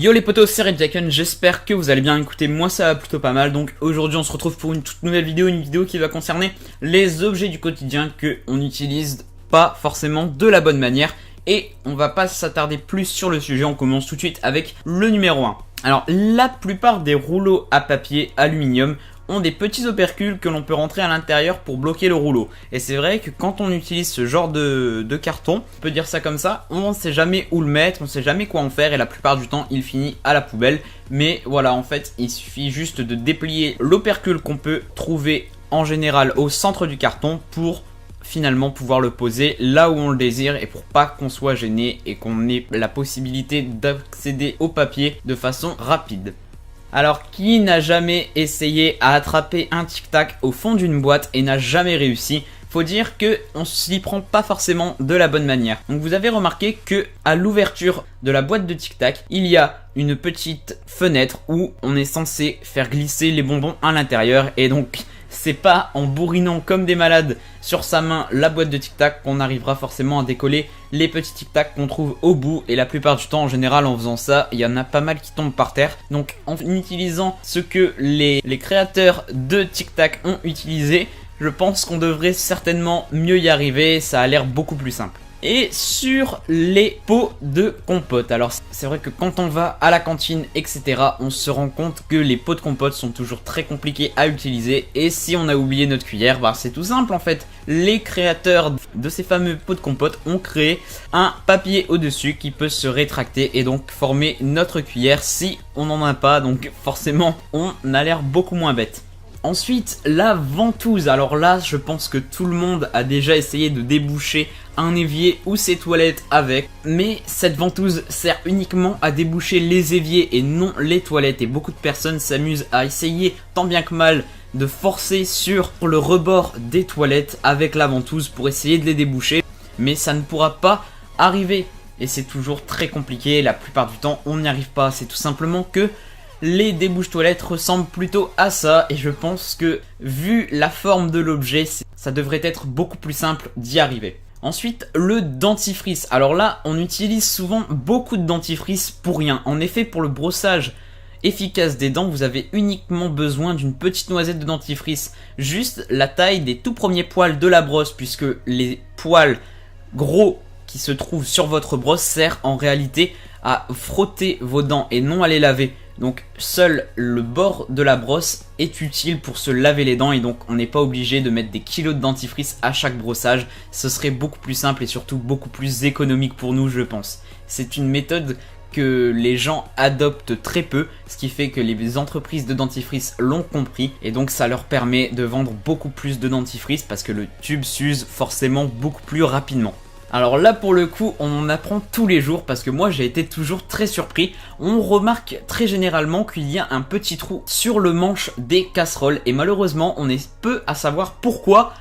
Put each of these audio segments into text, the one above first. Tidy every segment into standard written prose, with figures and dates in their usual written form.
Yo les potos, c'est Redjacken, j'espère que vous allez bien. Écoutez, moi ça va plutôt pas mal. Donc aujourd'hui on se retrouve pour une toute nouvelle vidéo, une vidéo qui va concerner les objets du quotidien que on n'utilise pas forcément de la bonne manière. Et on va pas s'attarder plus sur le sujet, on commence tout de suite avec le numéro 1. Alors la plupart des rouleaux à papier aluminium ont des petits opercules que l'on peut rentrer à l'intérieur pour bloquer le rouleau. Et c'est vrai que quand on utilise ce genre de carton, on peut dire ça comme ça, on ne sait jamais où le mettre, on ne sait jamais quoi en faire et la plupart du temps il finit à la poubelle. Mais voilà, en fait il suffit juste de déplier l'opercule qu'on peut trouver en général au centre du carton pour finalement pouvoir le poser là où on le désire et pour pas qu'on soit gêné et qu'on ait la possibilité d'accéder au papier de façon rapide. Alors, qui n'a jamais essayé à attraper un tic-tac au fond d'une boîte et n'a jamais réussi? Faut dire que on s'y prend pas forcément de la bonne manière. Donc vous avez remarqué que à l'ouverture de la boîte de tic-tac, il y a une petite fenêtre où on est censé faire glisser les bonbons à l'intérieur et donc c'est pas en bourrinant comme des malades sur sa main la boîte de tic-tac qu'on arrivera forcément à décoller les petits tic-tac qu'on trouve au bout. Et la plupart du temps, en général, en faisant ça, il y en a pas mal qui tombent par terre. Donc en utilisant ce que les créateurs de tic-tac ont utilisé, je pense qu'on devrait certainement mieux y arriver. Ça a l'air beaucoup plus simple. Et sur les pots de compote, alors c'est vrai que quand on va à la cantine etc, on se rend compte que les pots de compote sont toujours très compliqués à utiliser. Et si on a oublié notre cuillère, bah c'est tout simple en fait. Les créateurs de ces fameux pots de compote ont créé un papier au dessus qui peut se rétracter et donc former notre cuillère si on n'en a pas. Donc forcément on a l'air beaucoup moins bête. Ensuite, la ventouse. Alors là, je pense que tout le monde a déjà essayé de déboucher un évier ou ses toilettes avec. Mais cette ventouse sert uniquement à déboucher les éviers et non les toilettes. Et beaucoup de personnes s'amusent à essayer tant bien que mal de forcer sur le rebord des toilettes avec la ventouse pour essayer de les déboucher. Mais ça ne pourra pas arriver. Et c'est toujours très compliqué. La plupart du temps, on n'y arrive pas. C'est tout simplement que les débouches toilettes ressemblent plutôt à ça et je pense que vu la forme de l'objet, ça devrait être beaucoup plus simple d'y arriver. Ensuite, le dentifrice. Alors là, on utilise souvent beaucoup de dentifrice pour rien. En effet, pour le brossage efficace des dents, vous avez uniquement besoin d'une petite noisette de dentifrice. Juste la taille des tout premiers poils de la brosse, puisque les poils gros qui se trouvent sur votre brosse servent en réalité à frotter vos dents et non à les laver. Donc seul le bord de la brosse est utile pour se laver les dents et donc on n'est pas obligé de mettre des kilos de dentifrice à chaque brossage. Ce serait beaucoup plus simple et surtout beaucoup plus économique pour nous, je pense. C'est une méthode que les gens adoptent très peu, ce qui fait que les entreprises de dentifrice l'ont compris et donc ça leur permet de vendre beaucoup plus de dentifrice parce que le tube s'use forcément beaucoup plus rapidement. Alors là pour le coup on en apprend tous les jours parce que moi j'ai été toujours très surpris. On remarque très généralement qu'il y a un petit trou sur le manche des casseroles et malheureusement on est peu à savoir pourquoi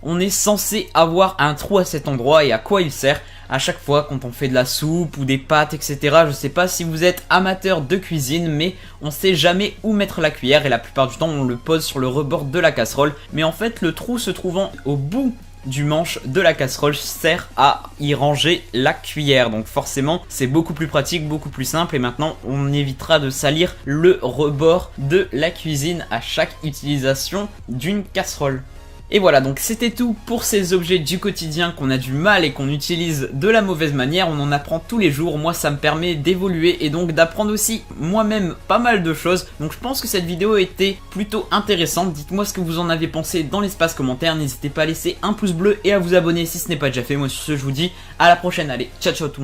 on est censé avoir un trou à cet endroit et à quoi il sert. À chaque fois quand on fait de la soupe ou des pâtes etc, je sais pas si vous êtes amateur de cuisine mais on sait jamais où mettre la cuillère et la plupart du temps on le pose sur le rebord de la casserole. Mais en fait le trou se trouvant au bout du manche de la casserole sert à y ranger la cuillère. Donc forcément c'est beaucoup plus pratique, beaucoup plus simple et maintenant on évitera de salir le rebord de la cuisine à chaque utilisation d'une casserole. Et voilà, donc c'était tout pour ces objets du quotidien qu'on a du mal et qu'on utilise de la mauvaise manière. On en apprend tous les jours, moi ça me permet d'évoluer et donc d'apprendre aussi moi-même pas mal de choses. Donc je pense que cette vidéo était plutôt intéressante. Dites-moi ce que vous en avez pensé dans l'espace commentaire. N'hésitez pas à laisser un pouce bleu et à vous abonner si ce n'est pas déjà fait. Moi sur ce je vous dis à la prochaine, allez ciao ciao tout le monde.